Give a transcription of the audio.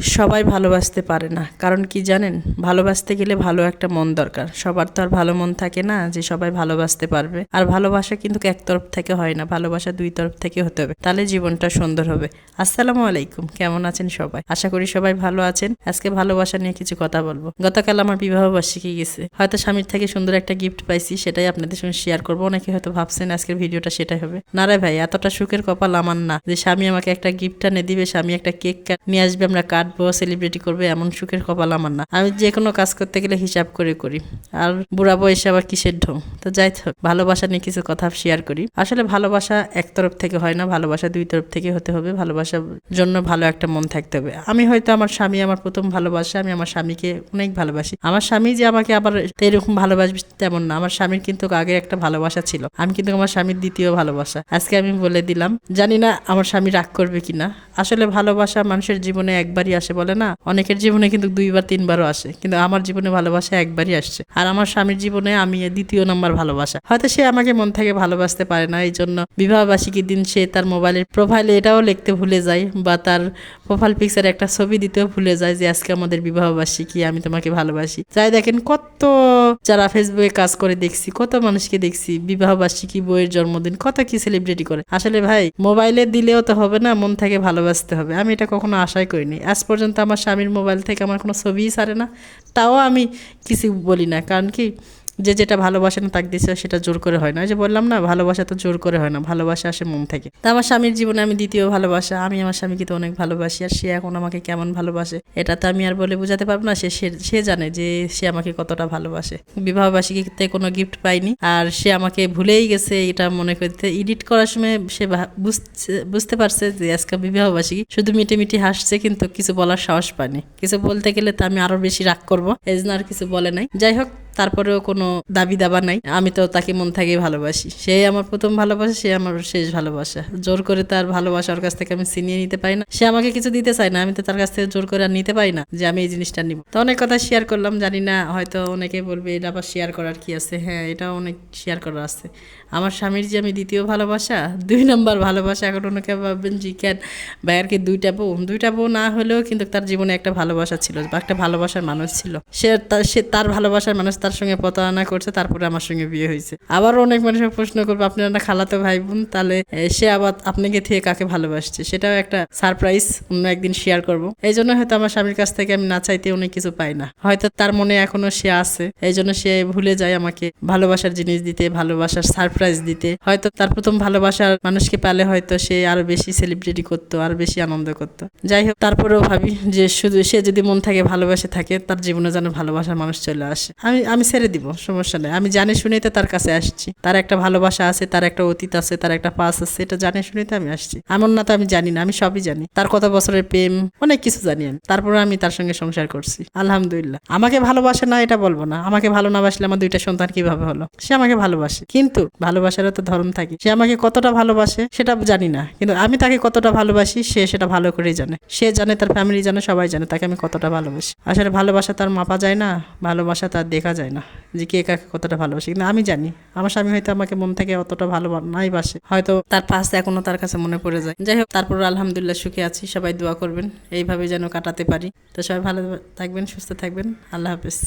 সবাই ভালোবাসতে পারে না, কারণ কি জানেন? ভালোবাসতে গেলে ভালো একটা মন দরকার। সবার তো আর ভালো মন থাকে না যে সবাই ভালোবাসতে পারবে। আর ভালোবাসা কিন্তু এক তরফ থেকে হয় না, ভালোবাসা দুই তরফ থেকে হতে হবে, তাহলে জীবনটা সুন্দর হবে। আসসালামু আলাইকুম, কেমন আছেন সবাই? আশা করি সবাই ভালো আছেন। আজকে ভালোবাসা নিয়ে কিছু কথা বলবো। গতকাল আমার বিবাহ বার্ষিকী গেছে, হয়তো স্বামীর থেকে সুন্দর একটা গিফট পাইছি, সেটাই আপনাদের সঙ্গে শেয়ার করবো। অনেকে হয়তো ভাবছেন আজকের ভিডিওটা সেটাই হবে। না রে ভাই, এতটা সুখের কপাল আমার না যে স্বামী আমাকে একটা গিফট এনে দিবে, স্বামী একটা কেক নিয়ে আসবে, আমরা কাটবো, সেলিব্রিটি করবে, এমন সুখের কপাল আমার না। আমি যে কোনো কাজ করতে গেলে হিসাব করে করি, আর বুড়া বয়সে আবার কিসের ঢং। তো যাই হোক, ভালোবাসা নিয়ে কিছু কথা শেয়ার করি। আসলে ভালোবাসা এক তরফ থেকে হয় না, ভালোবাসা দুই তরফ থেকে হতে হবে। ভালোবাসার জন্য ভালো একটা মন থাকতে হবে। আমি হয়তো আমার স্বামী আমার প্রথম ভালোবাসা, আমি আমার স্বামীকে অনেক ভালোবাসি। আমার স্বামী যে আমাকে আবার এরকম ভালোবাসবে তেমন না। আমার স্বামীর কিন্তু আগে একটা ভালোবাসা ছিল, আমি কিন্তু আমার স্বামীর দ্বিতীয় ভালোবাসা। আজকে আমি বলে দিলাম, জানি না আমার স্বামী রাগ করবে কিনা। আসলে ভালোবাসা মানুষের জীবনে একবারই আসে বলে না, অনেকের জীবনে কিন্তু দুইবার তিনবারও আসে, কিন্তু আমার জীবনে ভালোবাসা একবারই আসছে। আর আমার স্বামীর জীবনে আমি দ্বিতীয় নম্বর ভালোবাসা। হয়তো সে আমাকে মন থেকে ভালোবাসতে পারে না, এই জন্য বিবাহবার্ষিকীর দিন সে তার মোবাইলের প্রোফাইলে এটাও লিখতে ভুলে যায়, বা তার প্রোফাইল পিকচারে একটা ছবি দিতেও ভুলে যায় যে আজকে আমাদের বিবাহবার্ষিকী, আমি তোমাকে ভালোবাসি। যাই দেখেন, কত যারা ফেসবুকে কাজ করে দেখছি, কত মানুষকে দেখছি বিবাহবার্ষিকী, বইয়ের জন্মদিন, কত কি সেলিব্রিটি করে। আসলে ভাই, মোবাইলে দিলেও তো হবে না, মন থেকে ভালোবাসতে হবে। আমি এটা কখনো আশাই করিনি। আজ পর্যন্ত আমার স্বামীর মোবাইল থেকে আমার কোনো ছবিই ছাড়ে না, তাও আমি কিছু বলি না। কারণ কি, যে যেটা ভালোবাসে না তাকে দিচ্ছে, সেটা জোর করে হয় না। যে বললাম না, ভালোবাসা তো জোর করে হয় না, ভালোবাসা আসে মন থেকে। তা আমার স্বামীর জীবনে আমি দ্বিতীয় ভালোবাসা। আমি আমার স্বামীকে তো অনেক ভালোবাসি, আর সে এখন আমাকে কেমন ভালোবাসে এটা তো আমি আর বলে বোঝাতে পারবো না। সে জানে যে সে আমাকে কতটা ভালোবাসে। বিবাহবার্ষিকীতে কোনো গিফট পাইনি, আর সে আমাকে ভুলেই গেছে এটা মনে করতে। এডিট করার সময় সে বুঝতে পারছে যে আজকে বিবাহবার্ষিকী, শুধু মিটি মিটি হাসছে, কিন্তু কিছু বলার সাহস পায়নি। কিছু বলতে গেলে তো আমি আরো বেশি রাগ করবো, এই জন্য আর কিছু বলে নাই। যাই হোক, তারপরেও কোনো দাবি দাবা নাই, আমি তো তাকে মন থেকে ভালোবাসি। সে আমার প্রথম ভালোবাসা, সে আমার শেষ ভালোবাসা। জোর করে তার ভালোবাসার কাছ থেকে আমি ছিনিয়ে নিতে পারি না। সে আমাকে কিছু দিতে চায় না, আমি তো তার কাছ থেকে জোর করে আর নিতে পারি না যে আমি এই জিনিসটা নিব। তো অনেক কথা শেয়ার করলাম, জানি না হয়তো অনেকে বলবে এটা আবার শেয়ার করার কি আছে। হ্যাঁ, এটাও অনেক শেয়ার করার আছে। আমার স্বামীর যে আমি দ্বিতীয় ভালোবাসা, দুই নম্বর ভালোবাসা। এখন অনেকে ভাববেন যে কেন ভাইয়ার কি দুইটা বউ না হলেও কিন্তু তার জীবনে একটা ভালোবাসা ছিল, বা একটা ভালোবাসার মানুষ ছিল। সে তার ভালোবাসার মানুষ তার সঙ্গে প্রতারণা করছে, তারপরে আমার সঙ্গে বিয়ে হয়েছে। আবার অনেক মানুষ প্রশ্ন করবে, আপনারা না খালাতো ভাই বোন, তাহলে সে আবার আপনাকে থেকে কাকে ভালোবাসছে, সেটাও একটা সারপ্রাইজ, অন্য একদিন শেয়ার করব। এই জন্য হয়তো আমার স্বামীর কাছ থেকে আমি না চাইতে অনেক কিছু পাই না। হয়তো তার মনে এখনো সে আছে, এই জন্য সে ভুলে যায় আমাকে ভালোবাসার জিনিস দিতে, ভালোবাসার সারপ্রাইজ দিতে। হয়তো তার প্রথম ভালোবাসার মানুষকে পেলে হয়তো সে আরো বেশি সেলিব্রিটি করতো, আরো বেশি আনন্দ করতো। যাই হোক, তারপরেও ভাবি যে শুধু সে যদি মন থেকে ভালোবাসে থাকে, তার জীবনে যেন ভালোবাসার মানুষ চলে আসে। আমি ছেড়ে দিব, সমস্যা নেই। আমি জানে শুনেই তো তার কাছে আসছি। তার একটা ভালোবাসা আছে, তার একটা অতীত আছে, তার একটা পাস আছে, এটা জানে শুনেই তো আমি আসছি। এমন না তো আমি জানি না, আমি সবই জানি। তার কত বছরের প্রেম, অনেক কিছু জানি আমি। তারপরে আমি তার সঙ্গে সংসার করছি, আলহামদুলিল্লাহ। আমাকে ভালোবাসে না এটা বলবো না, আমাকে ভালো না বাসলে আমার দুইটা সন্তান কিভাবে হলো। সে আমাকে ভালোবাসে, কিন্তু ভালোবাসারও তো ধরন থাকে। সে আমাকে কতটা ভালোবাসে সেটা জানি না, কিন্তু আমি তাকে কতটা ভালোবাসি সে সেটা ভালো করেই জানে। সে জানে, তার ফ্যামিলি জানে, সবাই জানে তাকে আমি কতটা ভালোবাসি। আসলে ভালোবাসা তার মাপা যায় না, ভালোবাসা তার দেখা যায় না যে কে কাকে কতটা ভালোবাসে। কিন্তু আমি জানি আমার স্বামী হয়তো আমাকে মন থেকে অতটা ভালো নাই বাসে, হয়তো তার পাশ এখনো তার কাছে মনে পড়ে যায়। যাই হোক, তারপর আলহামদুলিল্লাহ সুখে আছি। সবাই দোয়া করবেন এইভাবে যেন কাটাতে পারি। তো সবাই ভালো থাকবেন, সুস্থ থাকবেন। আল্লাহ হাফেজ।